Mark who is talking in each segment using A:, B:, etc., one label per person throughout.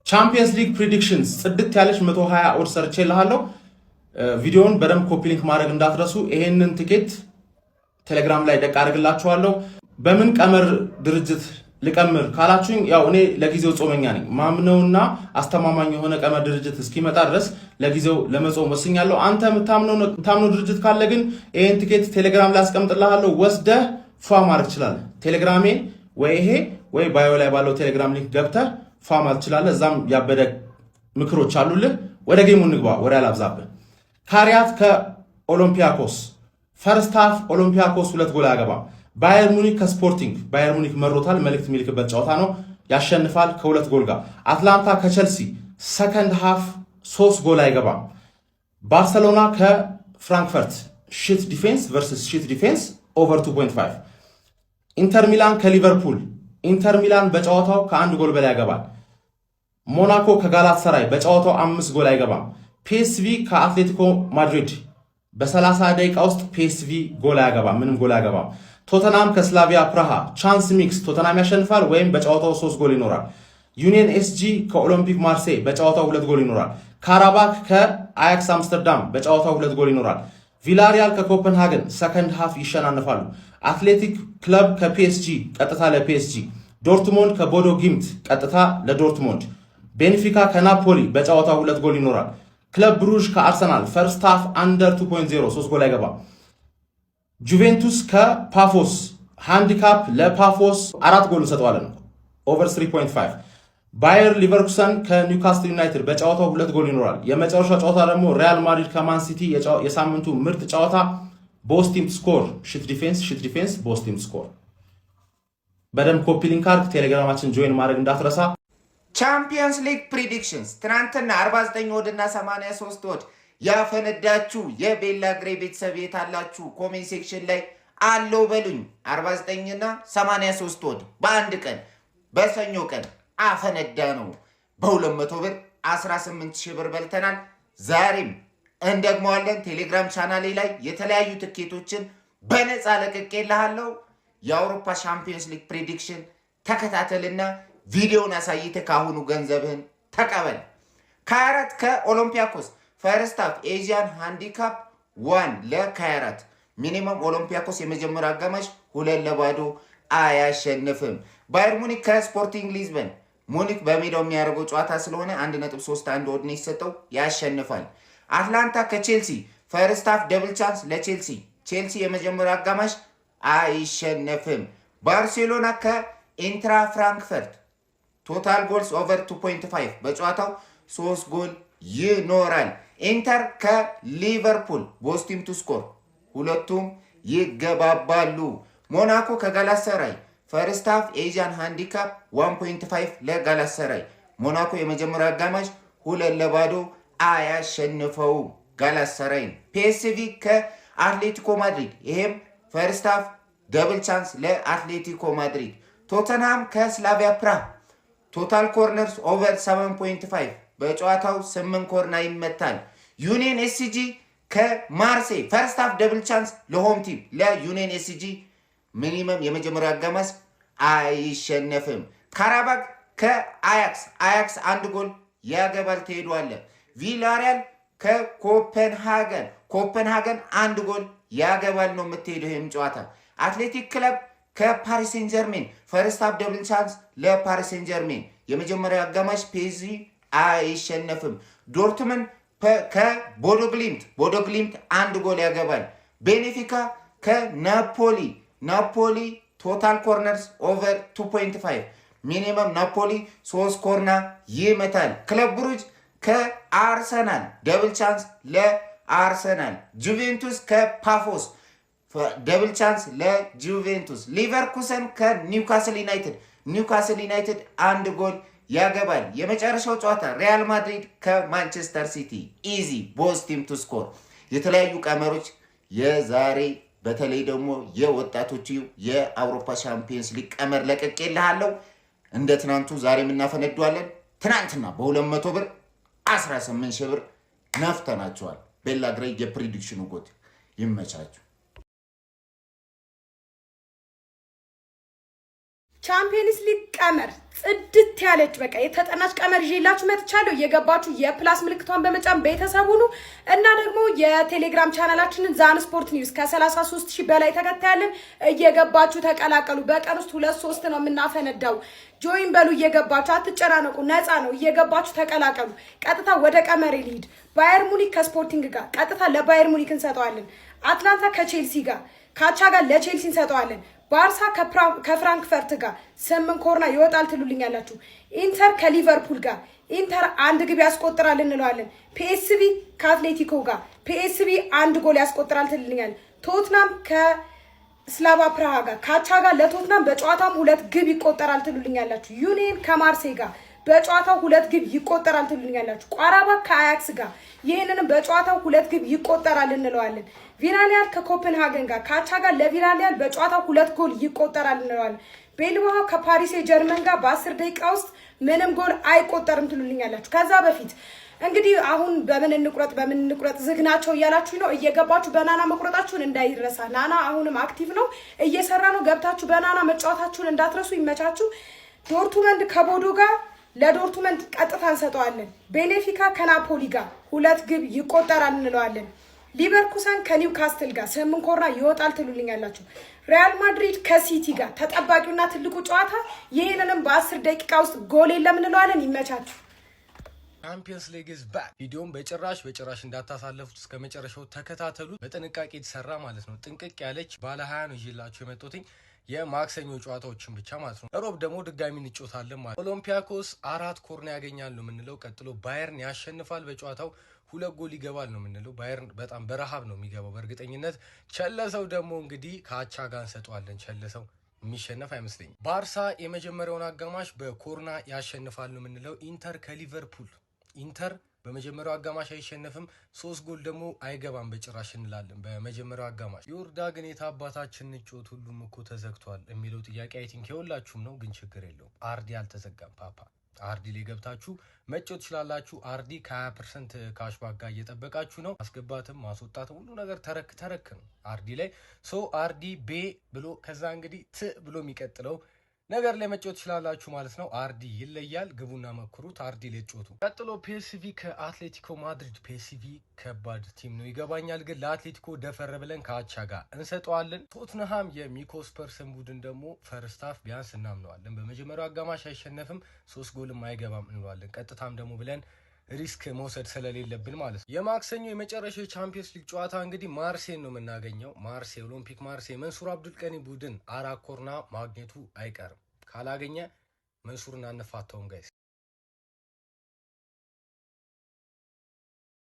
A: ቻምፒየንስ ሊግ ፕሪዲክሽንስ ጽድት ያለች 120 ኦድ ሰርቼልሃለሁ። ቪዲዮውን በደንብ ኮፒ ሊንክ ማድረግ እንዳትረሱ። ይሄንን ቲኬት ቴሌግራም ላይ ደቅ አድርግላችኋለሁ። በምን ቀመር ድርጅት ልቀምር ካላችሁኝ ያው እኔ ለጊዜው ጾመኛ ነኝ። ማምነውና አስተማማኝ የሆነ ቀመር ድርጅት እስኪመጣ ድረስ ለጊዜው ለመጾም ወስኛለሁ። አንተ የምታምነው ድርጅት ካለ ግን ይሄን ቲኬት ቴሌግራም ላይ አስቀምጥልሃለሁ፣ ወስደህ ፏ ማድረግ ትችላለህ። ቴሌግራሜን ወይ ይሄ ወይ ባዮ ላይ ባለው ቴሌግራም ሊንክ ገብተህ ፏ ማድረግ ትችላለህ። እዛም ያበደ ምክሮች አሉልህ። ወደ ጌሙ እንግባ፣ ወደ አላብዛብህ። ካሪያት ከኦሎምፒያኮስ ፈርስት ሃፍ ኦሎምፒያኮስ 2 ጎል ያገባ። ባየር ሙኒክ ከስፖርቲንግ ባየር ሙኒክ መሮታል። መልእክት የሚልክበት ጨዋታ ነው። ያሸንፋል ከ2 ጎል ጋር። አትላንታ ከቸልሲ ሰከንድ ሃፍ 3 ጎል አይገባም። ባርሰሎና ከፍራንክፈርት ሺት ዲፌንስ ቨርሰስ ሺት ዲፌንስ ኦቨር 2.5። ኢንተር ሚላን ከሊቨርፑል ኢንተር ሚላን በጨዋታው ከ1 ጎል በላይ ያገባል። ሞናኮ ከጋላት ሰራይ በጨዋታው 5 ጎል አይገባም። ፒኤስቪ ከአትሌቲኮ ማድሪድ በ30 ደቂቃ ውስጥ ፒኤስቪ ጎል አያገባም፣ ምንም ጎል አያገባም። ቶተናም ከስላቪያ ፕራሃ ቻንስ ሚክስ ቶተናም ያሸንፋል ወይም በጨዋታው 3 ጎል ይኖራል። ዩኒየን ኤስጂ ከኦሎምፒክ ማርሴይ በጨዋታው 2 ጎል ይኖራል። ካራባክ ከአያክስ አምስተርዳም በጨዋታው 2 ጎል ይኖራል። ቪላሪያል ከኮፐንሃገን ሰከንድ ሃፍ ይሸናነፋሉ። አትሌቲክ ክለብ ከፒኤስጂ ቀጥታ ለፒኤስጂ። ዶርትሞንድ ከቦዶ ጊምት ቀጥታ ለዶርትሞንድ። ቤንፊካ ከናፖሊ በጨዋታው 2 ጎል ይኖራል። ክለብ ብሩዥ ከአርሰናል ፈርስት ሃፍ አንደር 2.0 3 ጎል አይገባ። ጁቬንቱስ ከፓፎስ ሃንዲካፕ ለፓፎስ 4 ጎል እንሰጠዋለን ኦቨር 3.5። ባየር ሊቨርኩሰን ከኒውካስትል ዩናይትድ በጨዋታው 2 ጎል ይኖራል። የመጨረሻ ጨዋታ ደግሞ ሪያል ማድሪድ ከማን ሲቲ የሳምንቱ ምርጥ ጨዋታ ቦስ ቲም ስኮር ሺት ዲፌንስ ቦስ ቲም ስኮር። በደንብ ኮፒ ሊንክ አድርግ፣ ቴሌግራማችን ጆይን ማድረግ እንዳትረሳ።
B: ቻምፒየንስ ሊግ ፕሪዲክሽንስ ትናንትና 49 ወድና 83 ወድ ያፈነዳችሁ የቤላ ግሬ ቤተሰብ የታላችሁ ኮሜንት ሴክሽን ላይ አለው በሉኝ። 49 እና 83 ወድ በአንድ ቀን በሰኞ ቀን አፈነዳ ነው። በ200 ብር 18,000 ብር በልተናል። ዛሬም እንደግመዋለን። ቴሌግራም ቻናሌ ላይ የተለያዩ ትኬቶችን በነፃ ለቅቄልሃለሁ። የአውሮፓ ቻምፒየንስ ሊግ ፕሪዲክሽን ተከታተልና ቪዲዮን አሳይተ ካሁኑ ገንዘብህን ተቀበል። ካያራት ከኦሎምፒያኮስ ፈርስት ሃፍ ኤዥያን ሃንዲካፕ 1 ለካያራት ሚኒመም ኦሎምፒያኮስ የመጀመሪያ አጋማሽ 2-0 አያሸንፍም። ባየር ሙኒክ ከስፖርቲንግ ሊዝበን ሙኒክ በሜዳው የሚያደርገው ጨዋታ ስለሆነ 1.31 ወድ ነው ይሰጠው፣ ያሸንፋል። አትላንታ ከቼልሲ ፈርስት ሃፍ ደብል ቻንስ ለቼልሲ ቼልሲ የመጀመሪያ አጋማሽ አይሸነፍም። ባርሴሎና ከኢንትራ ፍራንክፈርት ቶታል ጎልስ ኦቨር 2.5 በጨዋታው 3 ጎል ይኖራል። ኢንተር ከሊቨርፑል ቦስ ቲም ቱ ስኮር ሁለቱም ይገባባሉ። ሞናኮ ከጋላታሳራይ ፈርስት ሃፍ ኤዥያን ሃንዲካፕ 1.5 ለጋላታሳራይ ሞናኮ የመጀመሪያ አጋማሽ 2-0 አያሸንፈው ጋላታሳራይን። ፒኤስቪ ከአትሌቲኮ ማድሪድ ይሄም ፈርስት ሃፍ ደብል ቻንስ ለአትሌቲኮ ማድሪድ። ቶተንሃም ከስላቪያ ፕራግ ቶታል ኮርነርስ ኦቨር 7.5 በጨዋታው 8 ኮርና ይመታል። ዩኒየን ኤስጂ ከማርሴይ ፈርስት ሃፍ ደብል ቻንስ ለሆም ቲም ለዩኒየን ኤስጂ ሚኒመም የመጀመሪያ አጋማሽ አይሸነፍም። ካራባክ ከአያክስ 1 ጎል ያገባል ትሄዷለ። ቪላሪያል ከኮፐንሃገን 1 ጎል ያገባል ነው የምትሄደው ይህም ጨዋታ። አትሌቲክ ክለብ ከፓሪስ ሴን ጀርሜን ፈርስት ሃፍ ደብል ቻንስ ለፓሪስ ሴን ጀርሜን የመጀመሪያ አጋማሽ ፒኤስጂ አይሸነፍም። ዶርትመንድ ከቦዶ ግሊምት 1 ጎል ያገባል። ቤኔፊካ ከናፖሊ ቶታል ኮርነርስ ኦቨር 2.5 ሚኒመም ናፖሊ 3 ኮርና ይመታል። ክለብ ብሩጅ ከአርሰናል ደብል ቻንስ ለአርሰናል። ጁቬንቱስ ከፓፎስ ደብል ቻንስ ለጁቬንቱስ። ሊቨርኩሰን ከኒውካስል ዩናይትድ 1 ጎል ያገባል። የመጨረሻው ጨዋታ ሪያል ማድሪድ ከማንቸስተር ሲቲ ኢዚ ቦስ ቲም ቱ ስኮር። የተለያዩ ቀመሮች የዛሬ በተለይ ደግሞ የወጣቶቹ የአውሮፓ ቻምፒየንስ ሊግ ቀመር ለቅቄልሃለሁ። እንደ ትናንቱ ዛሬም እናፈነዷለን። ትናንትና በ200 ብር 18,000 ብር ነፍተናቸዋል። ቤላ ግሬ የፕሪዲክሽኑ ጎት ይመቻችሁ።
C: ቻምፒየንስ ሊግ ቀመር ጽድት ያለች በቃ የተጠናች ቀመር ይዤላችሁ መጥቻለሁ። እየገባችሁ የፕላስ ምልክቷን በመጫን ቤተሰብ ሁኑ እና ደግሞ የቴሌግራም ቻናላችንን ዛን ስፖርት ኒውስ ከ33000 በላይ ተከታይ አለን። እየገባችሁ ተቀላቀሉ። በቀን ውስጥ 2-3 ነው የምናፈነዳው። ጆይን በሉ እየገባችሁ አትጨናነቁ፣ ነፃ ነው። እየገባችሁ ተቀላቀሉ። ቀጥታ ወደ ቀመሬ ልሂድ። ባየር ሙኒክ ከስፖርቲንግ ጋር ቀጥታ ለባየር ሙኒክ እንሰጠዋለን። አትላንታ ከቼልሲ ጋር ካቻ ጋር ለቼልሲ እንሰጠዋለን። ባርሳ ከፍራንክፈርት ጋር 8 ኮርና ይወጣል ትሉልኛላችሁ። ኢንተር ከሊቨርፑል ጋር ኢንተር 1 ግብ ያስቆጥራል እንለዋለን። ፒኤስቪ ከአትሌቲኮ ጋር ፒኤስቪ 1 ጎል ያስቆጥራል ትሉልኛል። ቶትናም ከስላቫ ፕራሃ ጋር ካቻ ጋር ለቶትናም በጨዋታው 2 ግብ ይቆጠራል ትሉልኛላችሁ። ዩኒየን ከማርሴይ ጋር በጨዋታው 2 ግብ ይቆጠራል ትሉልኛላችሁ። ቋራባ ከአያክስ ጋር ይሄንንም በጨዋታው 2 ግብ ይቆጠራል እንለዋለን። ቪላሪያል ከኮፐንሃገን ጋር ካቻ ጋር ለቪላሪያል በጨዋታው 2 ጎል ይቆጠራል እንለዋለን። ቤልባኦ ከፓሪስ ጀርመን ጋር በ10 ደቂቃ ውስጥ ምንም ጎል አይቆጠርም ትሉልኛላችሁ። ከዛ በፊት እንግዲህ አሁን በምን እንቁረጥ ዝግናቸው እያላችሁ ነው። እየገባችሁ በናና መቁረጣችሁን እንዳይረሳ። ናና አሁንም አክቲቭ ነው፣ እየሰራ ነው። ገብታችሁ በናና መጫወታችሁን እንዳትረሱ። ይመቻችሁ። ዶርትመንድ ከቦዶ ጋር ለዶርትመንድ ቀጥታ እንሰጠዋለን። ቤኔፊካ ከናፖሊ ጋር 2 ግብ ይቆጠራል እንለዋለን። ሊቨርኩሰን ከኒውካስትል ጋር 8 ኮርና ይወጣል ትሉልኛላችሁ። ሪያል ማድሪድ ከሲቲ ጋር ተጠባቂውና ትልቁ ጨዋታ ይሄንንም በ10 ደቂቃ ውስጥ ጎል የለም እንለዋለን። ይመቻችሁ።
D: ቻምፒየንስ ሊግ ኢዝ ባክ። ቪዲዮን በጭራሽ እንዳታሳለፉት እስከ መጨረሻው ተከታተሉ። በጥንቃቄ የተሰራ ማለት ነው። ጥንቅቅ ያለች ባለ 20 ነው ይዤላችሁ የመጣሁት የማክሰኞ ጨዋታዎችን ብቻ ማለት ነው። ሮብ ደግሞ ድጋሚ እንጫወታለን ማለት ነው። ኦሎምፒያኮስ 4 ኮርና ያገኛል ነው የምንለው። ቀጥሎ ባየርን ያሸንፋል በጨዋታው 2 ጎል ይገባል ነው የምንለው። ባየርን በጣም በረሃብ ነው የሚገባው በእርግጠኝነት። ቸለሰው ደግሞ እንግዲህ ከአቻ ጋር እንሰጠዋለን። ቸለሰው የሚሸነፍ አይመስለኝም። ባርሳ የመጀመሪያውን አጋማሽ በኮርና ያሸንፋል ነው የምንለው። ኢንተር ከሊቨርፑል ኢንተር በመጀመሪያው አጋማሽ አይሸነፍም፣ 3 ጎል ደግሞ አይገባም በጭራሽ እንላለን በመጀመሪያው አጋማሽ። ዮርዳ ግን የታባታችን ንጮት ሁሉም እኮ ተዘግቷል የሚለው ጥያቄ አይ ቲንክ የሁላችሁም ነው፣ ግን ችግር የለውም። አርዲ አልተዘጋም። ፓፓ አርዲ ላይ ገብታችሁ መጮት ትችላላችሁ። አርዲ ከ20% ካሽባክ ጋር እየጠበቃችሁ ነው። ማስገባትም ማስወጣትም ሁሉ ነገር ተረክ ነው አርዲ ላይ። ሶ አርዲ ቤ ብሎ ከዛ እንግዲህ ት ብሎ የሚቀጥለው ነገር ላይ መጫወት ትችላላችሁ ማለት ነው። አርዲ ይለያል። ግቡና መክሩት። አርዲ ላይ ጫወቱ። ቀጥሎ ፒኤስቪ ከአትሌቲኮ ማድሪድ። ፒኤስቪ ከባድ ቲም ነው ይገባኛል፣ ግን ለአትሌቲኮ ደፈር ብለን ከአቻ ጋር እንሰጠዋለን። ቶትንሃም የሚኮስፐርስን ቡድን ደግሞ ፈርስታፍ ቢያንስ እናምነዋለን። በመጀመሪያው አጋማሽ አይሸነፍም፣ 3 ጎልም አይገባም እንለዋለን። ቀጥታም ደግሞ ብለን ሪስክ መውሰድ ስለሌለብን ማለት ነው። የማክሰኞ የመጨረሻው የቻምፒየንስ ሊግ ጨዋታ እንግዲህ ማርሴይ ነው የምናገኘው። ማርሴይ ኦሎምፒክ ማርሴይ መንሱር አብዱልቀኒ ቡድን 4 ኮርና ማግኘቱ አይቀርም። ካላገኘ መንሱርን አንፋታውም ጋይስ።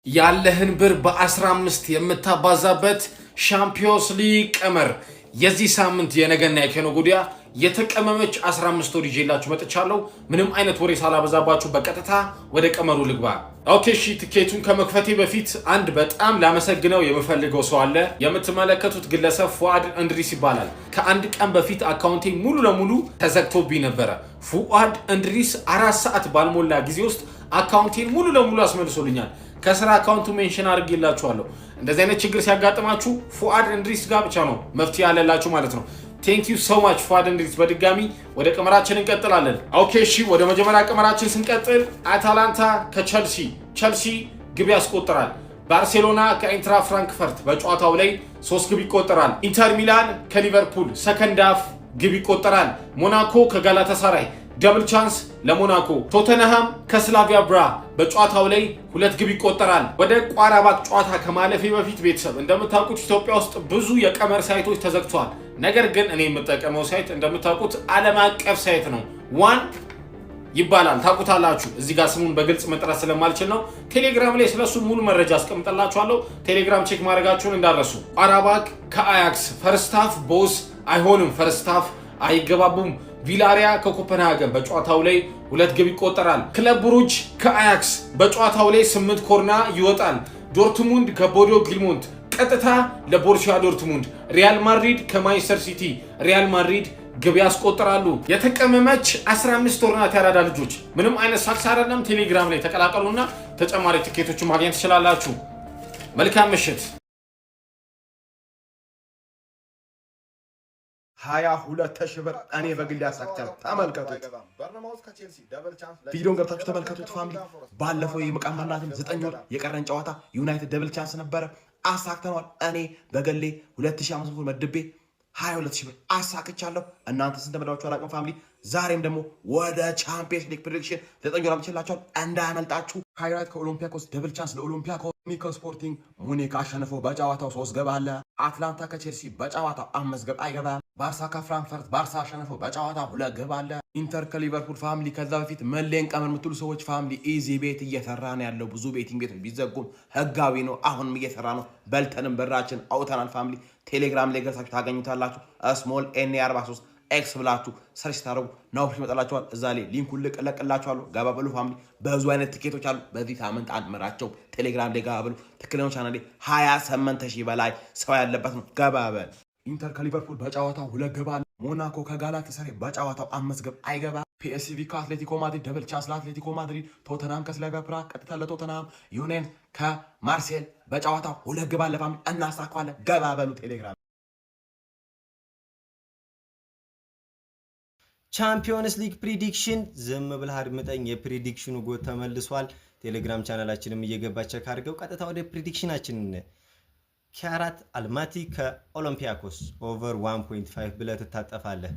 E: ያለህን ብር በ15 የምታባዛበት ሻምፒዮንስ ሊግ ቀመር የዚህ ሳምንት የነገና የከነገ ወዲያ የተቀመመች 15 ወር ይዤላችሁ መጥቻለሁ። ምንም አይነት ወሬ ሳላበዛባችሁ በቀጥታ ወደ ቀመሩ ልግባ። ኦኬ እሺ፣ ትኬቱን ከመክፈቴ በፊት አንድ በጣም ላመሰግነው የምፈልገው ሰው አለ። የምትመለከቱት ግለሰብ ፉአድ እንድሪስ ይባላል። ከአንድ ቀን በፊት አካውንቴ ሙሉ ለሙሉ ተዘግቶብኝ ነበረ። ፉአድ እንድሪስ 4 ሰዓት ባልሞላ ጊዜ ውስጥ አካውንቴን ሙሉ ለሙሉ አስመልሶልኛል። ከስራ አካውንቱ ሜንሽን አድርጌላችኋለሁ። እንደዚህ አይነት ችግር ሲያጋጥማችሁ ፉአድ እንድሪስ ጋር ብቻ ነው መፍትሄ ያለላችሁ ማለት ነው። ቴንክ ዩ ሶ ማች ፉአድ እንድሪስ። በድጋሚ ወደ ቀመራችን እንቀጥላለን። ኦኬ እሺ፣ ወደ መጀመሪያ ቀመራችን ስንቀጥል አታላንታ ከቸልሲ። ቸልሲ ግብ ያስቆጥራል። ባርሴሎና ከኢንትራ ፍራንክፈርት በጨዋታው ላይ 3 ግብ ይቆጠራል። ኢንተር ሚላን ከሊቨርፑል ሰከንድ ሃፍ ግብ ይቆጠራል። ሞናኮ ከጋላታሳራይ ደብል ቻንስ ለሞናኮ። ቶተንሃም ከስላቪያ ብራ በጨዋታው ላይ 2 ግብ ይቆጠራል። ወደ ቋራባክ ጨዋታ ከማለፌ በፊት ቤተሰብ እንደምታውቁት ኢትዮጵያ ውስጥ ብዙ የቀመር ሳይቶች ተዘግተዋል። ነገር ግን እኔ የምጠቀመው ሳይት እንደምታውቁት ዓለም አቀፍ ሳይት ነው። ዋን ይባላል። ታውቁታላችሁ። እዚህ ጋር ስሙን በግልጽ መጥራት ስለማልችል ነው። ቴሌግራም ላይ ስለሱ ሙሉ መረጃ አስቀምጥላችኋለሁ። ቴሌግራም ቼክ ማድረጋችሁን እንዳረሱ። ቋራባክ ከአያክስ ፈርስት ሃፍ ቦስ አይሆንም፣ ፈርስት ሃፍ አይገባቡም። ቪላሪያ ከኮፐንሃገን በጨዋታው ላይ 2 ግብ ይቆጠራል። ክለብ ብሩጅ ከአያክስ በጨዋታው ላይ 8 ኮርና ይወጣል። ዶርትሙንድ ከቦዶ ግሊሞንት ቀጥታ ለቦሩሲያ ዶርትሙንድ። ሪያል ማድሪድ ከማንቸስተር ሲቲ ሪያል ማድሪድ ግብ ያስቆጥራሉ። የተቀመመች 15 ወር ናት ያራዳ ልጆች። ምንም አይነት ሳክስ አይደለም። ቴሌግራም ላይ ተቀላቀሉና ተጨማሪ ትኬቶችን ማግኘት ትችላላችሁ። መልካም ምሽት።
F: 22,000 ብር እኔ በግል ያሳክቻለሁ። ተመልከቱት፣ ቪዲዮን ገብታችሁ ተመልከቱት ፋሚሊ። ባለፈው የመቀመርናትን 9 ወር የቀረን ጨዋታ ዩናይትድ ደብል ቻንስ ነበረ፣ አሳክተነዋል። እኔ በግሌ 2500 ብር መድቤ 22,000 ብር አሳክቻለሁ። እናንተ ስንት እንደመዳችሁ አላውቅም ፋሚሊ። ዛሬም ደግሞ ወደ ቻምፒየንስ ሊግ ፕሬዲክሽን 9 ወር አምጥቼላችኋል፣ እንዳያመልጣችሁ። ሃይላይት ከኦሎምፒያኮስ ደብል ቻንስ ለኦሎምፒያኮስ። ሚኮ ስፖርቲንግ ሙኒክ አሸንፎ በጨዋታው 3 ግብ አለ። አትላንታ ከቼልሲ በጨዋታው 5 ግብ አይገባም። ባርሳ ከፍራንክፈርት ባርሳ አሸንፎ በጨዋታው 2 ግብ አለ። ኢንተር ከሊቨርፑል ፋሚሊ። ከዛ በፊት መሌን ቀመር የምትሉ ሰዎች ፋሚሊ ኢዚ ቤት እየሰራ ነው ያለው። ብዙ ቤቲንግ ቤቶች ቢዘጉም ህጋዊ ነው፣ አሁንም እየሰራ ነው። በልተንም ብራችን አውተናል ፋሚሊ። ቴሌግራም ላይ ገብታችሁ ታገኙታላችሁ። ስሞል ኤን 43 ኤክስ ብላችሁ ሰርች ታደርጉ ናውሽ ይመጣላችኋል። እዛ ላይ ሊንኩን ልቅላችኋለሁ። ገባ በሉ ፋሚሊ። ብዙ አይነት ትኬቶች አሉ። በዚህ ሳምንት አንድ ምራቸው ቴሌግራም ላይ ገባ በሉ። ትክክለኛው ቻናል ላይ 28,000 በላይ ሰው ያለበት ነው። ገባ በል። ኢንተር ከሊቨርፑል በጨዋታው 2 ግብ አለ። ሞናኮ ከጋላታሳራይ በጨዋታው 5 ግብ አይገባ። ፒኤስቪ ከአትሌቲኮ ማድሪድ ደብል ቻንስ ለአትሌቲኮ ማድሪድ። ቶተናም ከስላቪያ ፕራግ ቀጥታ ለቶተናም። ዩናይትድ ከማርሴል በጨዋታው 2 ግብ አለ ፋሚሊ። እናሳካዋለን። ገባ በሉ ቴሌግራም።
G: ቻምፒዮንስ ሊግ ፕሪዲክሽን ዝም ብለህ አድምጠኝ። የፕሪዲክሽኑ ጎት ተመልሷል። ቴሌግራም ቻናላችንም እየገባች ቼክ አድርገው። ቀጥታ ወደ ፕሪዲክሽናችን ኪያራት አልማቲ ከኦሎምፒያኮስ ኦቨር 1.5 ብለህ ትታጠፋለህ።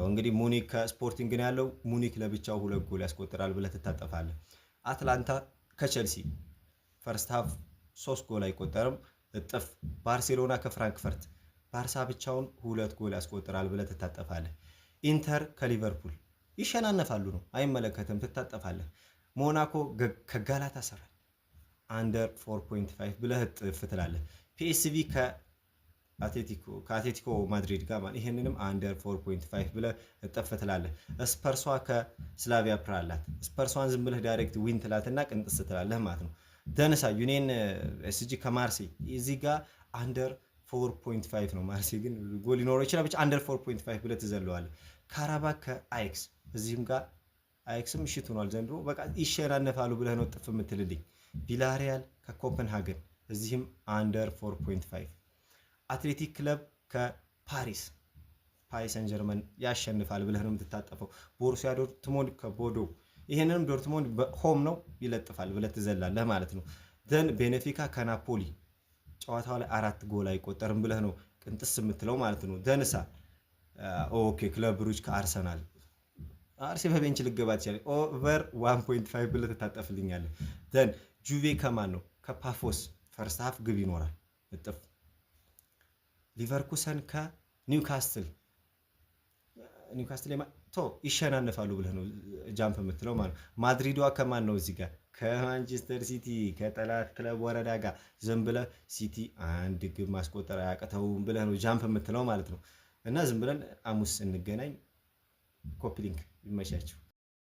G: እንግዲህ ሙኒክ ከስፖርቲንግ ነው ያለው። ሙኒክ ለብቻው 2 ጎል ያስቆጥራል ብለህ ትታጠፋለህ። አትላንታ ከቼልሲ ፈርስት ሃፍ 3 ጎል አይቆጠርም፣ እጥፍ። ባርሴሎና ከፍራንክፈርት ባርሳ ብቻውን 2 ጎል ያስቆጥራል ብለህ ትታጠፋለህ። ኢንተር ከሊቨርፑል ይሸናነፋሉ ነው፣ አይመለከትም፣ ትታጠፋለህ። ሞናኮ ከጋላታሳራይ አንደር 4.5 ብለህ እጥፍ ትላለህ። ፒኤስቪ ከአትሌቲኮ ማድሪድ ጋር ማለት ይሄንንም አንደር 4.5 ብለህ እጥፍ ትላለህ። ስፐርሷ ከስላቪያ ፕራላት ስፐርሷን ዝም ብለህ ዳይሬክት ዊን ትላትና ቅንጥስ ትላለህ ማለት ነው። ደንሳ ዩኒየን ኤስጂ ከማርሴይ እዚህ ጋር አንደር 4.5 ነው። ማርሴይ ግን ጎል ሊኖረው ይችላል፣ ብቻ አንደር 4.5 ብለህ ትዘለዋለህ። ካራባክ ከአይክስ እዚህም ጋር አይክስም ሽት ሆኗል ዘንድሮ፣ በቃ ይሸናነፋሉ ብለህ ነው ጥፍ የምትልልኝ። ቪላሪያል ከኮፐንሃገን እዚህም አንደር 4.5። አትሌቲክ ክለብ ከፓሪስ ሰን ጀርመን ያሸንፋል ብለህ ነው የምትታጠፈው። ቦሩሲያ ዶርትሞንድ ከቦዶ ይሄንንም ዶርትሞንድ በሆም ነው ይለጥፋል ብለህ ትዘላለህ ማለት ነው። ደን ቤኔፊካ ከናፖሊ ጨዋታው ላይ 4 ጎል አይቆጠርም ብለህ ነው ቅንጥስ የምትለው ማለት ነው። ደንሳ ኦኬ ክለብ ብሩጅ ከአርሰናል አርሴ በቤንች ልገባ ይችላል። ኦቨር 1.5 ብለህ ትታጠፍልኛለህ። ደን ጁቬ ከማን ነው? ከፓፎስ ፈርስት ሃፍ ግብ ይኖራል እጥፍ። ሊቨርኩሰን ከኒውካስትል ይሸናነፋሉ ብለህ ነው ጃምፕ የምትለው ማለት ነው። ማድሪዷ ከማን ነው? እዚህ ጋር ከማንቸስተር ሲቲ ከጠላት ክለብ ወረዳ ጋር ዝም ብለህ ሲቲ 1 ግብ ማስቆጠር አያቅተውም ብለህ ነው ጃምፕ የምትለው ማለት ነው። እና ዝም ብለን ሐሙስ እንገናኝ። ኮፒ ሊንክ ይመቻችሁ።